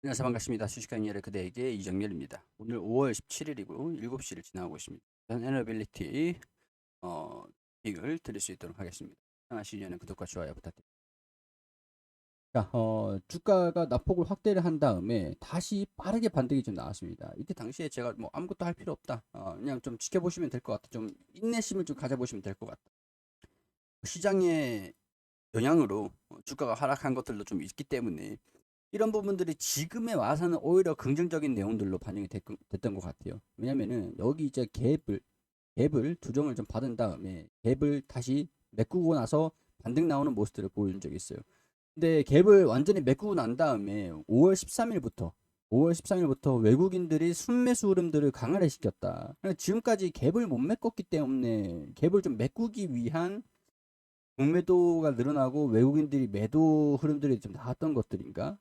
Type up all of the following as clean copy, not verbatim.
안녕하세요. 반갑습니다. 주식강의를 그대에게 이정렬입니다. 오늘 5월 17일이고 7시를 지나고 있습니다. 에너빌리티 픽을 드릴 수 있도록 하겠습니다. 시청하시기 전에 구독과 좋아요 부탁드립니다. 자, 주가가 낙폭을 확대를 한 다음에 다시 빠르게 반등이 좀 나왔습니다. 이때 당시에 제가 뭐 아무것도 할 필요 없다. 그냥 좀 지켜보시면 될 것 같다. 좀 인내심을 좀 가져보시면 될 것 같다. 시장의 영향으로 주가가 하락한 것들도 좀 있기 때문에 이런 부분들이 지금에 와서는 오히려 긍정적인 내용들로 반영이 됐던 것 같아요. 왜냐면은 여기 이제 갭을 조정을 좀 받은 다음에 갭을 다시 메꾸고 나서 반등 나오는 모습들을 보여준 적이 있어요. 근데 갭을 완전히 메꾸고 난 다음에 5월 13일부터 외국인들이 순매수 흐름들을 강화를 시켰다. 지금까지 갭을 못 메꿨기 때문에 갭을 좀 메꾸기 위한 공매도가 늘어나고 외국인들이 매도 흐름들이 좀 나왔던 것들인가?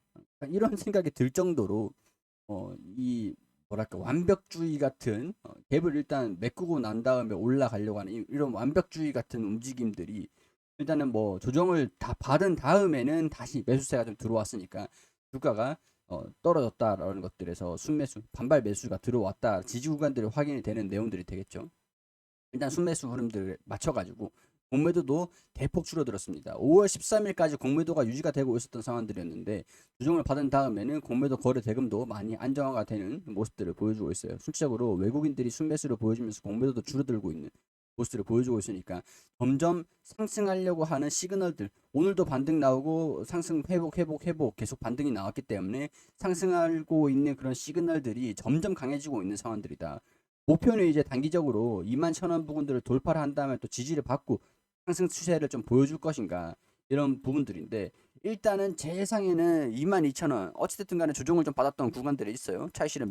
이런 생각이 들 정도로 이 뭐랄까 완벽주의 같은 갭을 일단 메꾸고 난 다음에 올라가려고 하는 이런 완벽주의 같은 움직임들이 일단은 뭐 조정을 다 받은 다음에는 다시 매수세가 좀 들어왔으니까 주가가 떨어졌다라는 것들에서 순매수 반발 매수가 들어왔다 지지 구간들이 확인이 되는 내용들이 되겠죠. 일단 순매수 흐름들을 맞춰가지고 공매도도 대폭 줄어들었습니다. 5월 13일까지 공매도가 유지가 되고 있었던 상황들이었는데 조정을 받은 다음에는 공매도 거래 대금도 많이 안정화가 되는 모습들을 보여주고 있어요. 순차적으로 외국인들이 순매수를 보여주면서 공매도도 줄어들고 있는 모습들을 보여주고 있으니까 점점 상승하려고 하는 시그널들 오늘도 반등 나오고 상승 회복 계속 반등이 나왔기 때문에 상승하고 있는 그런 시그널들이 점점 강해지고 있는 상황들이다. 목표는 이제 단기적으로 2만 1,000원 부분들을 돌파를 한 다음에 또 지지를 받고 상승 추세를 좀 보여줄 것인가 이런 부분들인데 일단은 제 예상에는 22,000원 어찌됐든 간에 조정을 좀 받았던 구간들이 있어요. 차익실현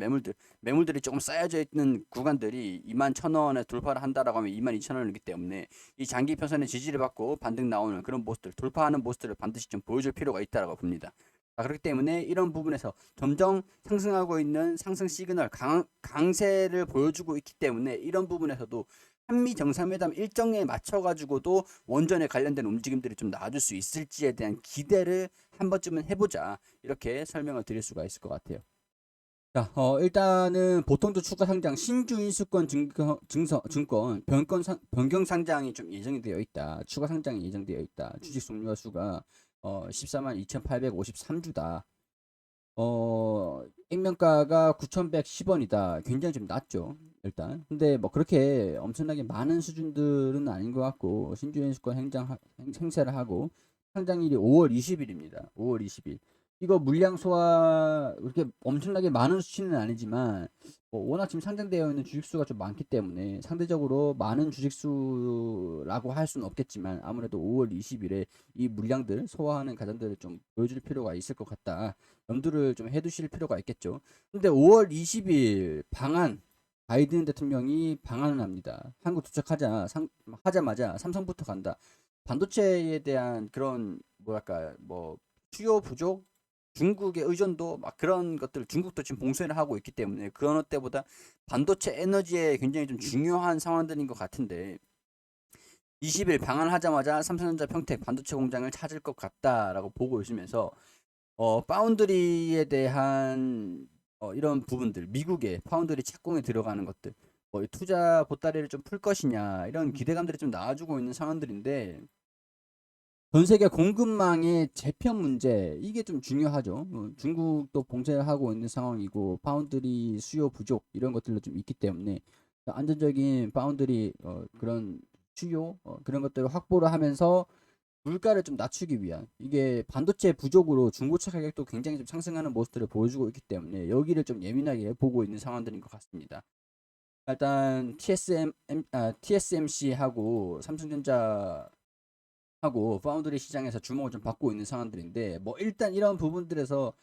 매물들이 조금 쌓여져 있는 구간들이 21,000원에 돌파를 한다라고 하면 22,000원이기 때문에 이 장기 편선의 지지를 받고 반등 나오는 그런 모습들 돌파하는 모습들을 반드시 좀 보여줄 필요가 있다라고 봅니다. 그렇기 때문에 이런 부분에서 점점 상승하고 있는 상승 시그널 강세를 보여주고 있기 때문에 이런 부분에서도 한미 정상회담 일정에 맞춰가지고도 원전에 관련된 움직임들이 좀 나아질 수 있을지에 대한 기대를 한 번쯤은 해보자 이렇게 설명을 드릴 수가 있을 것 같아요. 자, 일단은 보통도 추가 상장 신주 인수권 증권 변경 상장이 좀 예정이 되어 있다. 추가 상장이 예정되어 있다. 주식 종류와 수가 14만 2,853주다. 액면가가 9,110원이다. 굉장히 좀 낮죠. 일단. 근데 뭐 그렇게 엄청나게 많은 수준들은 아닌 것 같고 신주인수권 행사를 하고 상장일이 5월 20일입니다. 5월 20일. 이거 물량 소화 그렇게 엄청나게 많은 수치는 아니지만 뭐 워낙 지금 상장되어 있는 주식수가 좀 많기 때문에 상대적으로 많은 주식수라고 할 수는 없겠지만 아무래도 5월 20일에 이 물량들 소화하는 과정들을 좀 보여줄 필요가 있을 것 같다. 염두를 좀 해두실 필요가 있겠죠. 근데 5월 20일 바이든 대통령이 방한을 합니다. 한국 하자마자 삼성부터 간다. 반도체에 대한 그런 뭐랄까 뭐 수요 부족, 중국의 의존도 막 그런 것들 중국도 지금 봉쇄를 하고 있기 때문에 그 어느 때보다 반도체 에너지에 굉장히 좀 중요한 상황들인 것 같은데 20일 방한하자마자 삼성전자 평택 반도체 공장을 찾을 것 같다라고 보고 있으면서 파운드리에 대한 이런 부분들, 미국의 파운드리 착공에 들어가는 것들, 투자 보따리를 좀 풀 것이냐, 이런 기대감들이 좀 나와주고 있는 상황들인데, 전 세계 공급망의 재편 문제, 이게 좀 중요하죠. 중국도 봉쇄하고 있는 상황이고, 파운드리 수요 부족, 이런 것들도 좀 있기 때문에, 안전적인 파운드리, 그런 수요, 그런 것들을 확보를 하면서, 물가를 좀 낮추기 위한 이게 반도체 부족으로 중고차 가격도 굉장히 좀 상승하는 모습들을 보여주고 있기 때문에 여기를 좀 예민하게 보고 있는 상황들인 것 같습니다. 일단 TSMC하고 삼성전자하고 파운드리 시장에서 주목을 좀 받고 있는 상황들인데 뭐 일단 이런 부분들에서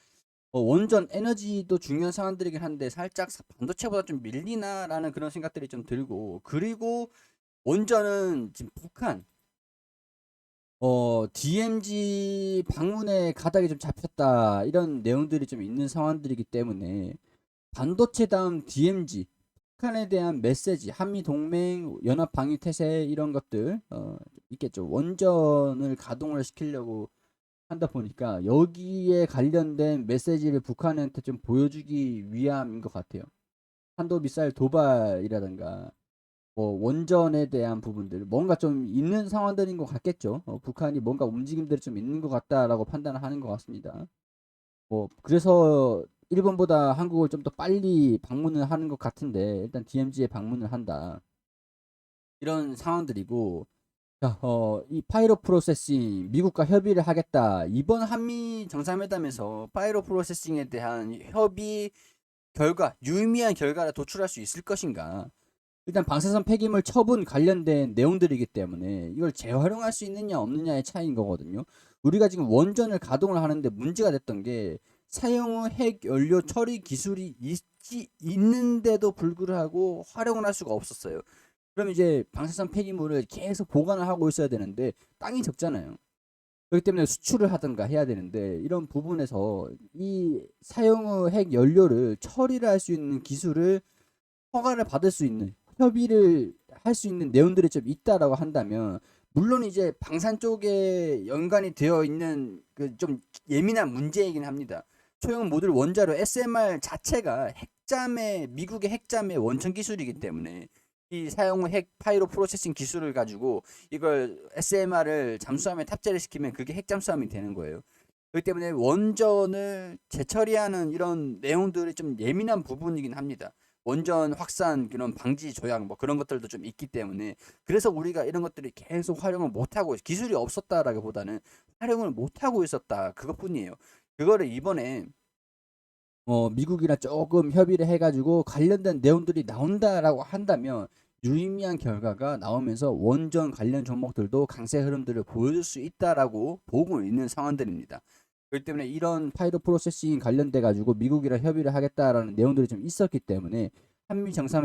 원전 에너지도 중요한 상황들이긴 한데 살짝 반도체보다 좀 밀리나라는 그런 생각들이 좀 들고 그리고 원전은 지금 북한 DMZ 방문에 가닥이 좀 잡혔다. 이런 내용들이 좀 있는 상황들이기 때문에 반도체 다음 DMZ 북한에 대한 메시지, 한미 동맹, 연합 방위 태세 이런 것들 있겠죠. 원전을 가동을 시키려고 한다 보니까 여기에 관련된 메시지를 북한한테 좀 보여주기 위함인 것 같아요. 탄도미사일 도발이라든가 뭐 원전에 대한 부분들 뭔가 좀 있는 상황들인 것 같겠죠. 북한이 뭔가 움직임들이 좀 있는 것 같다라고 판단을 하는 것 같습니다. 뭐 그래서 일본보다 한국을 좀 더 빨리 방문을 하는 것 같은데 일단 DMZ에 방문을 한다. 이런 상황들이고 자, 이 파이로 프로세싱 미국과 협의를 하겠다. 이번 한미 정상회담에서 파이로 프로세싱에 대한 협의 결과, 유의미한 결과를 도출할 수 있을 것인가? 일단 방사선 폐기물 처분 관련된 내용들이기 때문에 이걸 재활용할 수 있느냐 없느냐의 차이인 거거든요. 우리가 지금 원전을 가동을 하는데 문제가 됐던 게 사용 후 핵 연료 처리 기술이 있는데도 불구하고 활용을 할 수가 없었어요. 그럼 이제 방사선 폐기물을 계속 보관을 하고 있어야 되는데 땅이 적잖아요. 그렇기 때문에 수출을 하든가 해야 되는데 이런 부분에서 이 사용 후 핵 연료를 처리를 할 수 있는 기술을 허가를 받을 수 있는 협의를 할 수 있는 내용들이 좀 있다라고 한다면 물론 이제 방산 쪽에 연관이 되어 있는 그 좀 예민한 문제이긴 합니다. 소형 모듈 원자로 SMR 자체가 핵잠의 미국의 핵잠의 원천 기술이기 때문에 이 사용 후 핵 파이로 프로세싱 기술을 가지고 이걸 SMR을 잠수함에 탑재를 시키면 그게 핵잠수함이 되는 거예요. 그렇기 때문에 원전을 재처리하는 이런 내용들이 좀 예민한 부분이긴 합니다. 원전 확산 그런 방지 조약 뭐 그런 것들도 좀 있기 때문에 그래서 우리가 이런 것들이 계속 활용을 못하고 기술이 없었다라기보다는 활용을 못하고 있었다 그것뿐이에요. 그거를 이번에 미국이랑 조금 협의를 해가지고 관련된 내용들이 나온다라고 한다면 유의미한 결과가 나오면서 원전 관련 종목들도 강세 흐름들을 보여줄 수 있다라고 보고 있는 상황들입니다. 그렇기 때문에 이런 파이로 프로세싱 관련돼 가지고 미국이랑 협의를 하겠다라는 내용들이 좀 있었기 때문에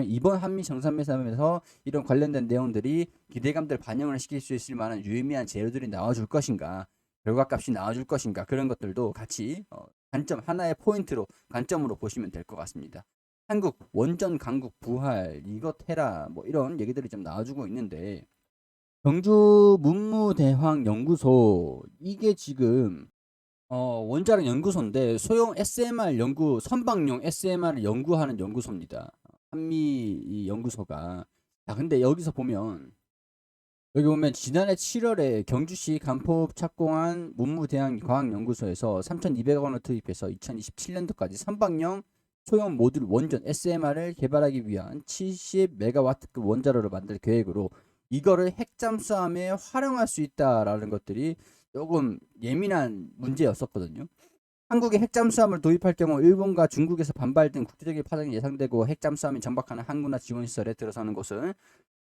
이번 한미 정상회담에서 이런 관련된 내용들이 기대감들 반영을 시킬 수 있을 만한 유의미한 재료들이 나와줄 것인가, 결과값이 나와줄 것인가 그런 것들도 같이 관점 하나의 포인트로 관점으로 보시면 될 것 같습니다. 한국 원전 강국 부활 이것 해라 뭐 이런 얘기들이 좀 나와주고 있는데 경주 문무대왕 연구소 이게 지금 원자력 연구소인데 소형 SMR 선박용 SMR을 연구하는 연구소입니다. 한미 이 연구소가. 자, 근데 여기 보면 지난해 7월에 경주시 간포 착공한 문무대양 과학연구소에서 3,200억 원을 투입해서 2027년도까지 선박용 소형 모듈 원전 SMR을 개발하기 위한 70메가와트급 원자로를 만들 계획으로 이거를 핵잠수함에 활용할 수 있다라는 것들이 조금 예민한 문제였었거든요. 한국에 핵잠수함을 도입할 경우 일본과 중국에서 반발 등 국제적인 파장이 예상되고 핵잠수함이 정박하는 항구나 지원시설에 들어서는 곳은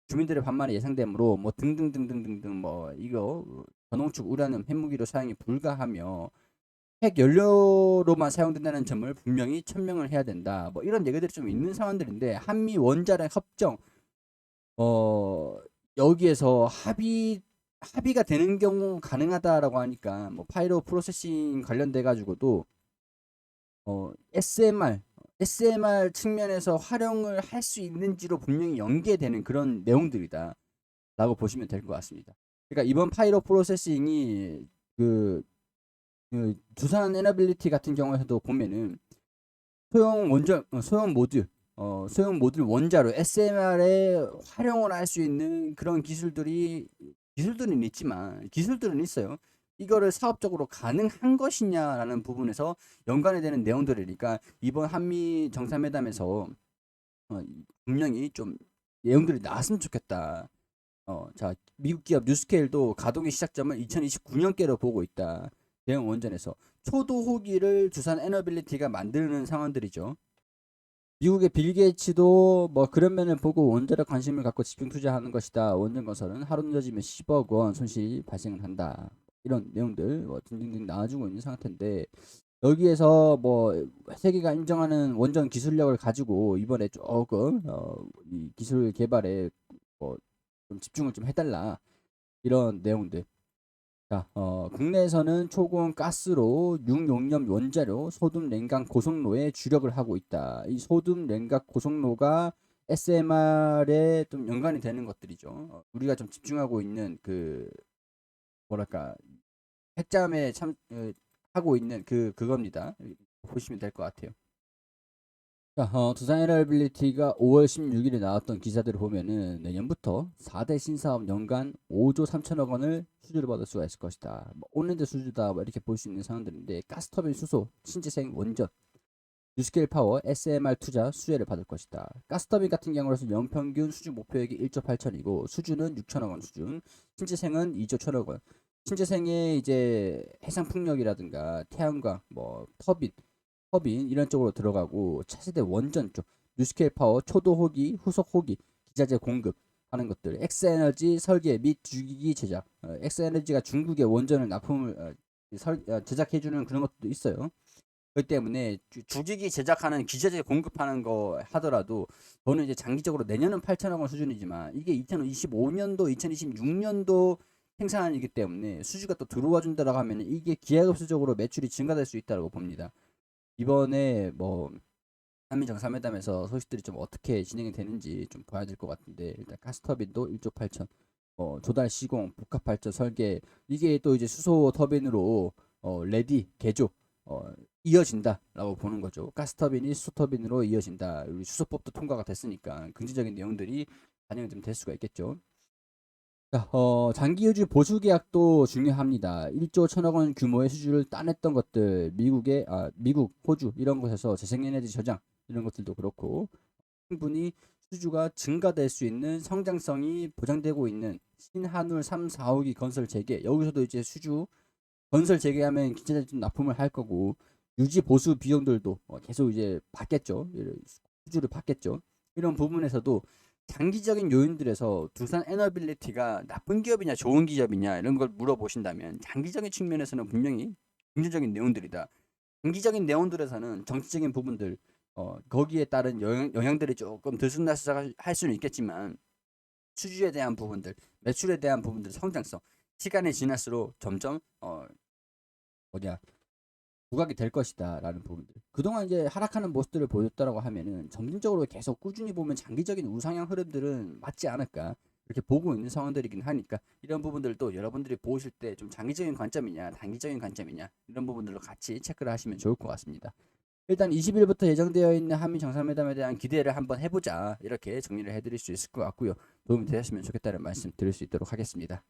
주민들의 반발이 예상되므로 뭐 등등등등등등 뭐 이거 전원축 우라늄 핵무기로 사용이 불가하며 핵 연료로만 사용된다는 점을 분명히 천명을 해야 된다. 뭐 이런 얘기들이 좀 있는 상황들인데 한미 원자력 협정 어 여기에서 합의가 되는 경우 가능하다라고 하니까 뭐 파이로 프로세싱 관련돼 가지고도 SMR 측면에서 활용을 할 수 있는지로 분명히 연계되는 그런 내용들이다. 라고 보시면 될 것 같습니다. 그러니까 이번 파이로 프로세싱이 그, 그 두산 에너빌리티 같은 경우에도 보면은 소형 모듈 원자로 SMR에 활용을 할 수 있는 그런 기술들은 있지만 기술들은 있어요. 이거를 사업적으로 가능한 것이냐라는 부분에서 연관이 되는 내용들이니까 이번 한미 정상회담에서 분명히 좀 내용들이 나왔으면 좋겠다. 자, 미국 기업 뉴스케일도 가동의 시작점을 2029년께로 보고 있다. 대형 원전에서 초도 호기를 두산 에너빌리티가 만드는 상황들이죠. 미국의 빌 게이츠도 뭐 그런 면을 보고 원자력 관심을 갖고 집중 투자하는 것이다. 원전 건설은 하루 늦어지면 10억 원 손실이 발생을 한다. 이런 내용들 뭐 등등등 나와주고 있는 상태인데 여기에서 뭐 세계가 인정하는 원전 기술력을 가지고 이번에 조금 이 기술 개발에 뭐 좀 집중을 좀 해달라 이런 내용들. 자, 국내에서는 초고온 가스로 육용염 원자료 소듐 냉각 고속로에 주력을 하고 있다. 이 소듐 냉각 고속로가 SMR에 좀 연관이 되는 것들이죠. 우리가 좀 집중하고 있는 그 뭐랄까 핵잠에 하고 있는 그겁니다. 보시면 될 것 같아요. 자, 두산 에너빌리티가 5월 16일에 나왔던 기사들을 보면은 내년부터 4대 신사업 연간 5조 3천억 원을 수주를 받을 수가 있을 것이다. 뭐 온랜드 수주다, 뭐 이렇게 볼 수 있는 상황들인데, 가스터빈 수소, 신재생 원전, 뉴스케일 파워, SMR 투자 수혜를 받을 것이다. 가스터빈 같은 경우로는 연평균 수주 목표액이 1조 8천이고 수주는 6천억 원 수준, 신재생은 2조 1천억 원. 신재생의 이제 해상풍력이라든가 태양광, 뭐 터빈 이런 쪽으로 들어가고, 차세대 원전 쪽 뉴스케일 파워, 초도 호기, 후속 호기, 기자재 공급하는 것들, 엑스에너지 설계 및 주기기 제작. 엑스에너지가 중국의 원전을 납품을 제작해주는 그런 것도 있어요. 그렇기 때문에 주기기 제작하는 기자재 공급하는 거 하더라도 저는 이제 장기적으로 내년은 8천억 원 수준이지만 이게 2025년도, 2026년도 생산이기 때문에 수주가 또 들어와 준다라고 하면 이게 기하급수적으로 매출이 증가될 수 있다고 봅니다. 이번에 뭐 한미 정상회담에서 소식들이 좀 어떻게 진행이 되는지 좀 봐야 될 것 같은데, 일단 가스터빈도 1조 8천, 조달 시공, 복합 발전 설계, 이게 또 이제 수소 터빈으로 레디 개조 이어진다라고 보는 거죠. 가스터빈이 수소 터빈으로 이어진다. 우리 수소법도 통과가 됐으니까 긍정적인 내용들이 반영이 좀 될 수가 있겠죠. 자, 장기유지 보수 계약도 중요합니다. 1조 1천억 원 규모의 수주를 따냈던 것들, 미국, 호주 이런 곳에서 재생에너지 저장 이런 것들도 그렇고, 충분히 수주가 증가될 수 있는 성장성이 보장되고 있는 신한울 3, 4호기 건설 재개, 여기서도 이제 수주 건설 재개하면 기체자 좀 납품을 할 거고, 유지 보수 비용들도 계속 이제 받겠죠. 수주를 받겠죠. 이런 부분에서도 장기적인 요인들에서 두산 에너빌리티가 나쁜 기업이냐 좋은 기업이냐 이런 걸 물어보신다면, 장기적인 측면에서는 분명히 긍정적인 내용들이다. 장기적인 내용들에서는 정치적인 부분들, 거기에 따른 영향들이 조금 들쑥날쑥할 수는 있겠지만, 수주에 대한 부분들, 매출에 대한 부분들, 성장성, 시간이 지날수록 점점 뭐냐 부각이 될 것이다라는 부분들. 그동안 이제 하락하는 모습들을 보였다라고 하면은 점진적으로 계속 꾸준히 보면 장기적인 우상향 흐름들은 맞지 않을까, 이렇게 보고 있는 상황들이긴 하니까, 이런 부분들도 여러분들이 보실 때 좀 장기적인 관점이냐 단기적인 관점이냐 이런 부분들로 같이 체크를 하시면 좋을 것 같습니다. 일단 20일부터 예정되어 있는 한미 정상회담에 대한 기대를 한번 해보자, 이렇게 정리를 해드릴 수 있을 것 같고요. 도움이 되셨으면 좋겠다는 말씀 드릴 수 있도록 하겠습니다.